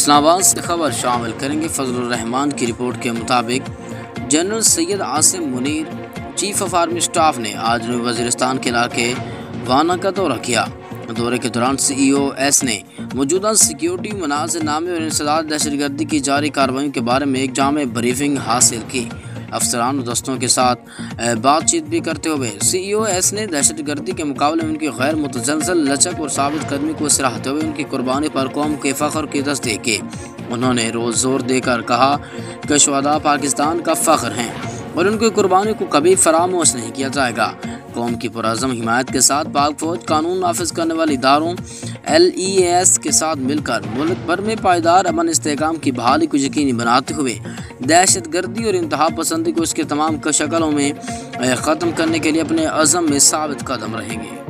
اسلام آباد سے خبر شامل کریں گے۔ فضل الرحمان کی رپورٹ کے مطابق general Syed Asim Munir chief of army staff نے آج جنوبی وزیرستان کے علاقے وانا کا دورہ کیا۔ دورے کے دوران CEOS نے موجودہ سیکیورٹی مناظر نامے اور انسداد دہشت گردی کی جاری کارروائیوں کے بارے میں ایک جامع بریفنگ حاصل کی۔ افسران و دستوں کے ساتھ بات چیت بھی کرتے ہوئے CEOS نے دہشت گردی کے مقابلے میں ان کی غیر متزلزل لچک اور ثابت قدمی کو سراہتے ہوئے ان کی قربانی پر قوم کے فخر کی تصدیق کی۔ انہوں نے زور دے کر کہا کہ شہداء پاکستان کا فخر ہیں اور ان کی قربانی کو کبھی فراموش نہیں کیا جائے گا۔ قوم کی پرعزم حمایت کے ساتھ پاک فوج قانون نافذ کرنے والی اداروں LEAS کے ساتھ مل کر ملک بھر میں پائیدار امن استحکام کی بحالی کو یقینی بناتے ہوئے دہشت گردی اور انتہا پسندی کو اس کے تمام شکلوں میں ختم کرنے کے لیے اپنے عزم میں ثابت قدم رہیں گے۔